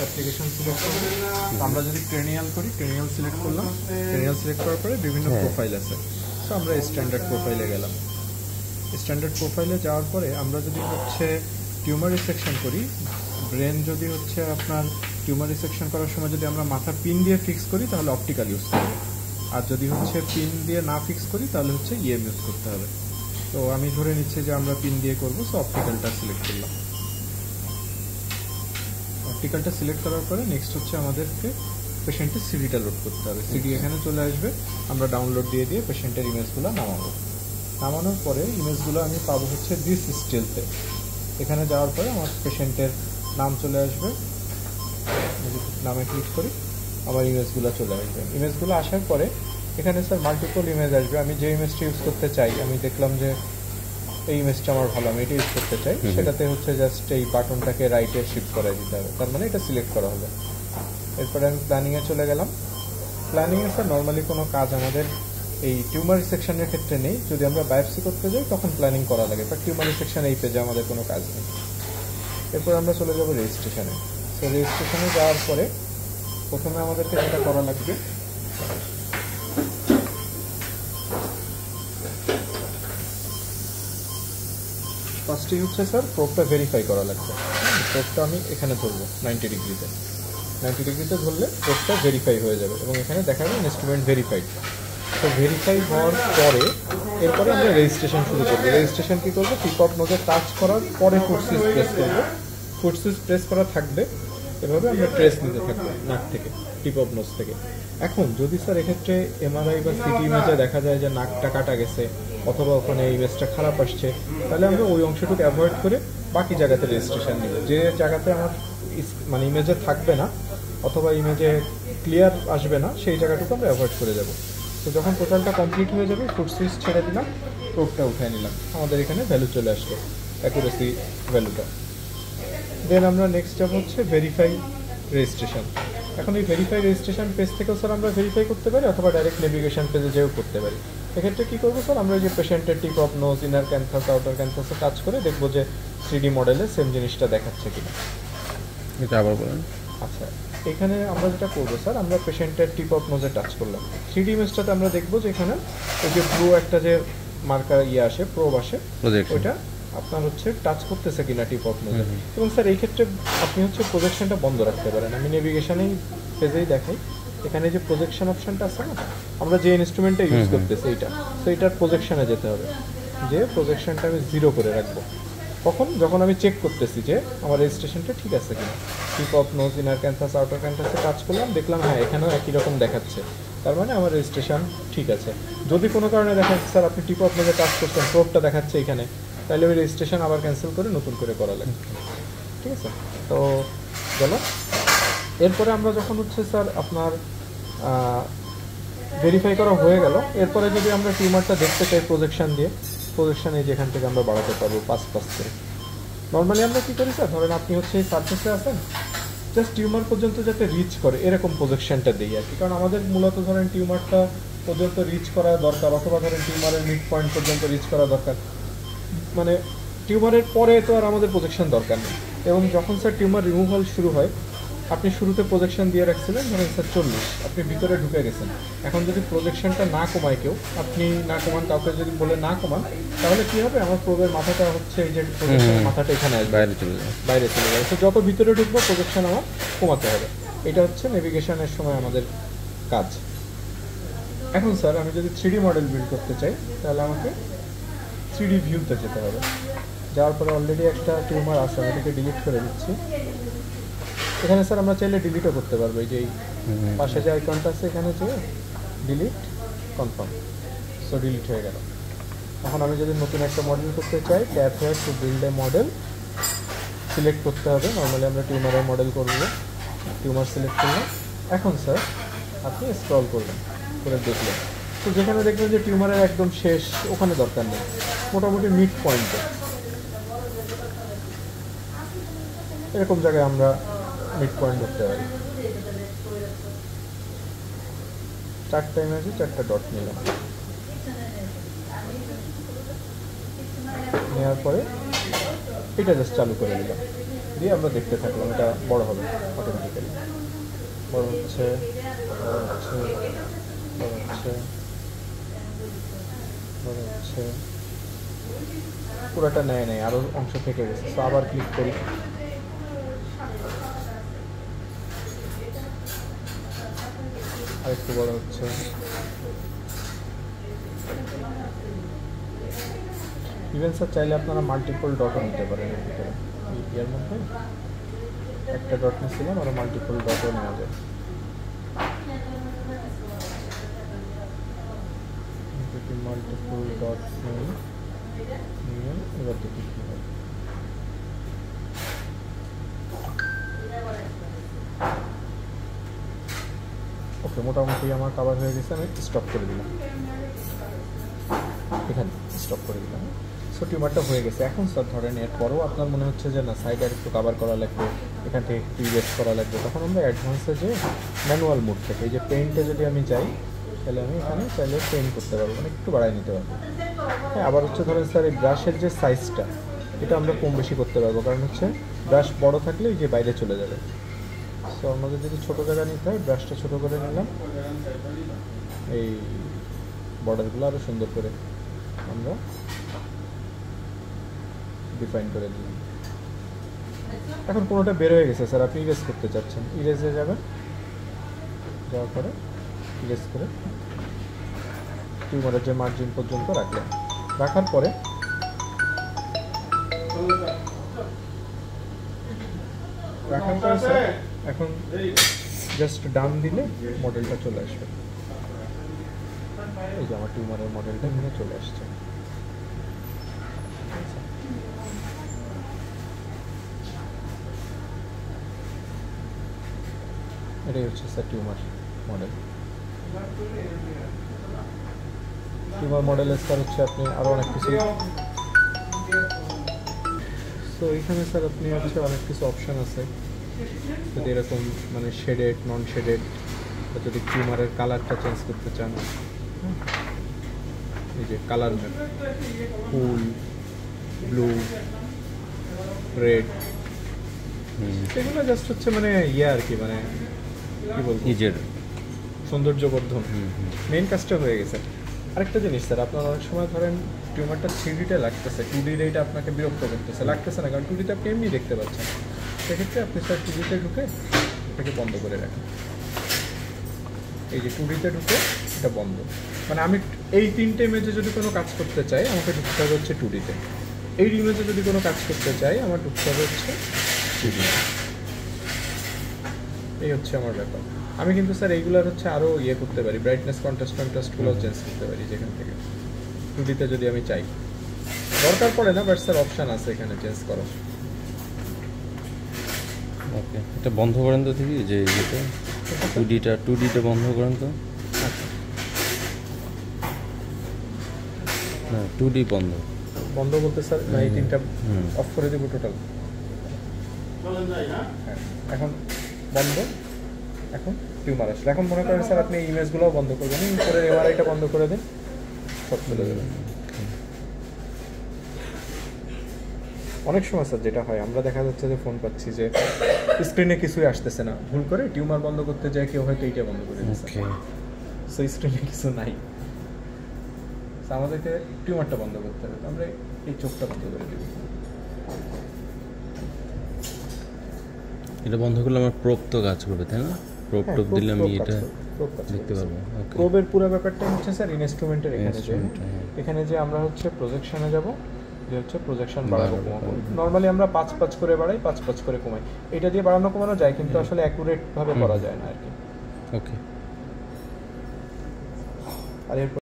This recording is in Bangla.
অ্যাপ্লিকেশন সিলেক্ট করব। আমরা যদি ক্রেনিয়াল করি, ক্রেনিয়াল সিলেক্ট করলাম। ক্রেনিয়াল সিলেক্ট করার পরে বিভিন্ন প্রোফাইল আছে, সো আমরা স্ট্যান্ডার্ড প্রোফাইলে গেলাম। স্ট্যান্ডার্ড প্রোফাইলে যাওয়ার পরে আমরা যদি হচ্ছে টিউমার রিসেকশন করি, ব্রেন যদি হচ্ছে আপনার টিউমার রিসেকশন করার সময় যদি আমরা মাথা পিন দিয়ে ফিক্স করি তাহলে অপটিক্যাল ইউজ করব, আর যদি হচ্ছে পিন দিয়ে না ফিক্স করি তাহলে হচ্ছে ইএম ইউজ করতে হবে। তো আমি ধরে নিচ্ছি যে আমরা পিন দিয়ে করবো, সো অপটিক্যালটা সিলেক্ট করলাম। অপটিক্যালটা সিলেক্ট করার পরে নেক্সট হচ্ছে আমাদেরকে পেশেন্টের সিডিটা লোড করতে হবে। সিডি এখানে চলে আসবে, আমরা ডাউনলোড দিয়ে দিয়ে পেশেন্টের ইমেজগুলো নামাবো। নামানোর পরে ইমেজগুলো আমি পাবো হচ্ছে দিস স্টিলতে। এখানে যাওয়ার পরে আমার পেশেন্টের নাম চলে আসবে, নামে ক্লিক করি, আমার ইমেজগুলো চলে আসবে। ইমেজগুলো আসার পরে এখানে স্যার মাল্টিপল ইমেজ আসবে। আমি যে ইমেজটা ইউজ করতে চাই, আমি দেখলাম যে এই ইমেজটা আমার ভালো, আমি এটা ইউজ করতে চাই, সেটাতে হচ্ছে জাস্ট এই বাটনটাকে রাইটে শিফট করে দিতে হবে, তার মানে এটা সিলেক্ট করা হবে। এরপরে আমি প্ল্যানিংয়ে চলে গেলাম। প্ল্যানিংয়ে স্যার নর্মালি কোনো কাজ আমাদের এই টিউমার রিসেকশনের ক্ষেত্রে নেই। যদি আমরা বায়োপসি করতে যাই তখন প্ল্যানিং করা লাগে, বাট টিউমার রিসেকশন এই পেজে আমাদের কোনো কাজ নেই। এরপর আমরা চলে যাব রেজিস্ট্রেশনে। তো রেজিস্ট্রেশনে যাওয়ার পরে প্রথমে আমাদেরকে যেটা করা লাগবে, ফার্স্টেই হচ্ছে স্যার প্রোবটা ভেরিফাই করা লাগবে। প্রোবটা আমি এখানে ধরবো 90 ডিগ্রিতে। 90 ডিগ্রিতে ধরলে প্রোবটা ভেরিফাই হয়ে যাবে এবং এখানে দেখাবে ইনস্ট্রুমেন্ট ভেরিফাইড। তো ভেরিফাই হওয়ার পরে এরপরে আমরা রেজিস্ট্রেশন শুরু করবো। রেজিস্ট্রেশন কী করবো, টিপ অফ নোজে টাচ করার পরে ফুট সুইচ প্রেস করবো। ফুট সুইচ প্রেস করা থাকবে, এভাবে আমরা ট্রেস নিতে থাকবো নাক থেকে, টিপ অফ নোজ থেকে। এখন যদি স্যার এক্ষেত্রে এমআরআই বা সিটি ইমেজে দেখা যায় যে নাকটা কাটা গেছে অথবা ওখানে ইমেজটা খারাপ আসছে, তাহলে আমরা ওই অংশটুকু অ্যাভয়েড করে বাকি জায়গাতে রেজিস্ট্রেশন নিব। যে জায়গাতে আমার মানে ইমেজে থাকবে না অথবা ইমেজে ক্লিয়ার আসবে না, সেই জায়গাটুকু আমরা অ্যাভয়েড করে যাব। তো যখন টোটালটা কমপ্লিট হয়ে যাবে, ফুট সুইচ ছেড়ে দিলাম, প্রোবটা উঠিয়ে নিলাম, আমাদের এখানে ভ্যালু চলে আসলো, অ্যাকুরেসি ভ্যালুটা। দেন আমরা নেক্সট যাব হচ্ছে ভেরিফাই রেজিস্ট্রেশন। এখন এই ভেরিফাই রেজিস্ট্রেশন পেজ থেকেও স্যার আমরা ভেরিফাই করতে পারি অথবা ডাইরেক্ট নেভিগেশন পেজে যেও করতে পারি। এক্ষেত্রে কী করবো স্যার, আমরা যে পেশেন্টের tip of nose, inner canthus, outer ক্যান্থাসে টাচ করে দেখবো যে 3D মডেলে সেম জিনিসটা দেখাচ্ছে কিনা। এটা আবার বলেন। আচ্ছা, এখানে আমরা যেটা করবো স্যার, আমরা পেশেন্টের টিপ অফ নোজে টাচ করলাম। 3D ইমেজটাতে আমরা দেখবো যে এখানে ওই যে প্রো একটা যে মার্কার আসে, প্রোব আসে, ওইটা আপনার হচ্ছে টাচ করতেছে কিনা টিপ অফ নোজে। এবং স্যার এই ক্ষেত্রে আপনি হচ্ছে প্রজেকশনটা বন্ধ রাখতে পারেন। আমি নেভিগেশনেই পেজেই দেখাই, এখানে যে প্রজেকশন অপশনটা আছে না, আমরা যে ইনস্ট্রুমেন্টটা ইউজ করতেছি এইটা, তো এইটার প্রজেকশনে যেতে হবে, যে প্রজেকশনটা আমি 0 করে রাখবো। তখন যখন আমি চেক করতেছি যে আমার রেজিস্ট্রেশনটা ঠিক আছে কিনা, tip of nose, inner canthus, outer ক্যান্থাসে টাচ করলাম, দেখলাম হ্যাঁ এখানেও একই রকম দেখাচ্ছে, তার মানে আমার রেজিস্ট্রেশন ঠিক আছে। যদি কোনো কারণে দেখা যাচ্ছে স্যার আপনি টিপ অফ নোজে টাচ করছেন, প্রোবটা দেখাচ্ছে এখানে, তাহলে ওই রেজিস্ট্রেশন আবার ক্যান্সেল করে নতুন করে করা লাগবে। ঠিক আছে, তো গেল। এরপরে আমরা যখন হচ্ছে স্যার আপনার ভেরিফাই করা হয়ে গেল, এরপরে যদি আমরা টিউমারটা দেখতে চাই প্রজেকশন দিয়ে, প্রজেকশনে যেখান থেকে আমরা বাড়াতে পারবো 5 করে। নর্মালি আমরা কী করি স্যার, ধরেন আপনি হচ্ছে এই সার্ফেসে আছেন, জাস্ট টিউমার পর্যন্ত যাতে রিচ করে এরকম প্রজেকশনটা দিই আর কি। কারণ আমাদের মূলত ধরেন টিউমারটা পর্যন্ত রিচ করা দরকার, অথবা ধরেন টিউমারের মিড পয়েন্ট পর্যন্ত রিচ করা দরকার, মানে টিউমারের পরে তো আর আমাদের প্রজেকশন দরকার নেই। এবং যখন স্যার টিউমার রিমুভাল শুরু হয়, আপনি শুরুতে প্রজেকশন দিয়ে রাখছিলেন ধরেন স্যার 40, আপনি ভিতরে ঢুকে গেছেন, এখন যদি প্রজেকশনটা না কমায় কেউ, আপনি না কমান, কাউকে যদি বলে না কমান, তাহলে কী হবে, আমার প্রোবের মাথাটা হচ্ছে এই যে প্রজেকশনের মাথাটা এখানে আসবে, বাইরে চলে যাবে। তো যত ভিতরে ঢুকবো প্রজেকশন আমার কমাতে হবে। এটা হচ্ছে নেভিগেশনের সময় আমাদের কাজ। এখন স্যার আমি যদি 3D মডেল বিল্ড করতে চাই, তাহলে আমাকে 3D ভিউতে যেতে হবে। যাওয়ার পরে অলরেডি একটা টিউমার আছে, আমি এটাকে ডিলিট করে দিচ্ছি। এখানে স্যার আমরা চাইলে ডিলিটও করতে পারবো, এই যে এই পাশে যে আইকনটা আছে এখানে যে ডিলিট কনফার্ম, সো ডিলিট হয়ে গেল। এখন আমি যদি নতুন একটা মডেল করতে চাই, tap hair to build a model select করতে হবে। নর্মালি আমরা টিউমারের মডেল করবো, টিউমার সিলেক্ট করলাম। এখন স্যার আপনি স্ক্রল করবেন, করে দেখলেন, তো যেখানে দেখবেন যে টিউমারের একদম শেষ, ওখানে দরকার নেই, মোটামুটি মিড পয়েন্টে এরকম জায়গায় আমরা মিড পয়েন্ট ধরতে পারি। 4টা ইমেজে 4টা ডট নিলাম, নেওয়ার পরে এটা জাস্ট চালু করে দিলাম। দিয়ে আমরা দেখতে থাকলাম, এটা বড় হবে অটোমেটিক্যালি। বড় হচ্ছে, বড় হচ্ছে, বড় হচ্ছে, বড় হচ্ছে, পুরোটা নেয় নেই, আরও অংশ থেকে গেছে। তো আবার ক্লিক করি, আরেকটু বড় হচ্ছে। ইভেন স্যার চাইলে আপনারা মাল্টিপল ডটও নিতে পারেন এর ভিতরে। এর মধ্যে একটা ডট নিয়েছিলাম, আরও মাল্টিপল ডটও নেওয়া যায়। যদি মাল্টিপল ডট নিয়ে এবার দেখি কী হয়। ওকে, মোটামুটি আমার কভার হয়ে গেছে, আমি স্টপ করে দিলাম, এখানে স্টপ করে দিলাম। সো টিউমারটা হয়ে গেছে। এখন স্যার ধরেন এরপরেও আপনার মনে হচ্ছে যে না, সাইডে আর একটু কভার করা লাগবে, এখান থেকে একটু ইরেজ করা লাগবে, তখন আমরা অ্যাডভান্সে যে ম্যানুয়াল মোড থেকে এই যে পেইন্টে যদি আমি যাই, তাহলে আমি এখানে চাইলে পেইন্ট করতে পারবো, মানে একটু বাড়াই নিতে পারবো। হ্যাঁ, আবার হচ্ছে ধরেন স্যার এই ব্রাশের যে সাইজটা, এটা আমরা কম বেশি করতে পারবো, কারণ হচ্ছে ব্রাশ বড় থাকলে এই যে বাইরে চলে যাবে। সো আমাদের যদি ছোটো জায়গা নিতে হয়, ব্রাশটা ছোটো করে নিলাম, এই বর্ডারগুলো আরও সুন্দর করে আমরা ডিফাইন করে দিলাম। এখন কোনোটা বের হয়ে গেছে স্যার, আপনি ইরেজ করতে চাচ্ছেন, ইরেজে যাবেন, যাওয়ার পরে ইরেজ করে টিউমারের যে মার্জিন পর্যন্ত রাখলেন। রাখার পরে স্যার এখন জাস্ট ডান দিলে মডেলটা চলে আসবে। এই যে আমার টিউমারের মডেলটা এখানে চলে আসছে। এটাই হচ্ছে স্যার টিউমার মডেল। টিউমার মডেলের স্যার হচ্ছে আপনি আরও অনেক কিছু, তো এখানে স্যার আপনি হচ্ছে অনেক কিছু অপশান আছে, যদি এরকম মানে শেডেড, নন শেডেড, বা যদি টিউমারের কালারটা চেঞ্জ করতে চান, এই যে কালার ম্যাপ, ফুল, ব্লু, রেড, এগুলো জাস্ট হচ্ছে মানে আর কি, মানে কি বলবো, নিজের সৌন্দর্যবর্ধন। মেইন কাজটা হয়ে গেছে। আরেকটা জিনিস স্যার, আপনার অনেক সময় ধরেন টিউমারটা 3Dতে লাগতেছে, 2D এইটা আপনাকে বিরক্ত করতেছে, লাগতেছে না, কারণ 2Dতে আপনি এমনি দেখতে পাচ্ছেন। সেক্ষেত্রে আপনি স্যার 2Dতে ঢুকে এটাকে বন্ধ করে রাখেন। এই যে 2Dতে ঢুকে এটা বন্ধ, মানে আমি এই 3টে ইমেজে যদি কোনো কাজ করতে চাই, আমাকে ঢুকতে হবে হচ্ছে 2Dতে। এই ইমেজে যদি কোনো কাজ করতে চাই, আমার ঢুকতে হবে হচ্ছে 3Dতে। এই হচ্ছে আমার ব্যাপার। আমি কিন্তু স্যার এইগুলোর হচ্ছে আরও করতে পারি, ব্রাইটনেস, কন্ট্রাস্টগুলো চেঞ্জ করতে পারি যেখান থেকে, 2Dতে যদি আমি চাই। দরকার পড়ে না, বাট স্যার অপশান আছে এখানে চেঞ্জ করার। ওকে, এটা বন্ধ করেন তো দেখি, যে ইয়েটা 2Dটা বন্ধ করেন তো। আচ্ছা, না 2D বন্ধ বন্ধ বলতে স্যার এই 3টা অফ করে দেবো টোটাল। হ্যাঁ, এখন বন্ধ। এখন টিউমার আসলে, এখন মনে করেন স্যার আপনি এই ইমেজগুলোও বন্ধ করবেন, করে এমআরআইটা বন্ধ করে দিন, সব চলে যাবে। অনেক সময় স্যার যেটা হয়, আমরা দেখা যাচ্ছে যে ফোন পাচ্ছি যে স্ক্রিনে কিছুই আসতেছে না, ভুল করে টিউমার বন্ধ করতে যায় কেউ, হয়তো এইটা বন্ধ করে দিচ্ছে, সো স্ক্রিনে কিছু নাই। আমাদেরকে টিউমারটা বন্ধ করতে হবে, আমরা এই চোখটা বন্ধ করে দেব। এটা বন্ধ করলে আমার প্রোব তো কাজ করবে, তাই না? প্রোব দিলে আমি এটা দেখতে পারবো। প্রোবের পুরো ব্যাপারটা হচ্ছে স্যার ইনস্ট্রুমেন্টের এখানে যে আমরা হচ্ছে প্রজেকশনে যাব, যে হচ্ছে প্রজেকশন বাড়াবো কমাবো। নর্মালি আমরা 5 করে বাড়াই, 5 করে কমাই। এটা দিয়ে বাড়ানো কমানো যায়, কিন্তু আসলে অ্যাকুরেট ভাবে করা যায় না আর কি। ওকে। আর এরপর